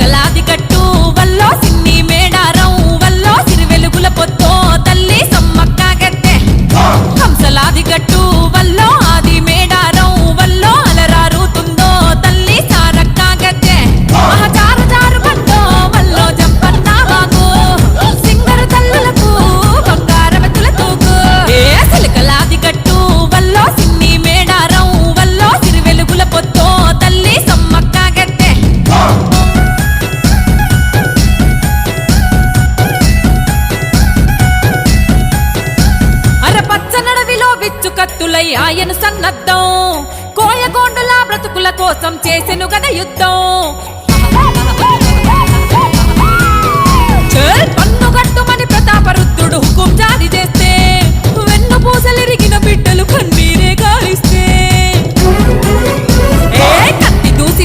చిలకలాది గట్టు వల్లో సిన్ని మేడారం వల్లో సిరివెలుగుల పొత్తో తల్లి సమ్మక్క గద్దె హంసలాది గట్టు వల్లో ఆది మేడారం వల్లో అలరారుతుందో తల్లి సారక్క గద్దె మహచారు జారు బండో వల్లో జంపన్న వాగు సింగర తల్లులకు బంగారవతుల తూగు ఏ చిలకలాది గట్టు వల్లో సిన్ని మేడారం వల్లో సిరివెలుగుల పొత్తో తల్లి సమ్మక్క గద్దె అరపచ్చనడవిలో విచ్చు కత్తులై ఆయన సన్నద్ధం కోయగోండుల బ్రతుకుల కోసం చేసెను గద యుద్ధం పన్నుగట్టుమని ప్రతాపరుద్రుడు హుకుం జారీ చేస్తే వెన్ను పూసలి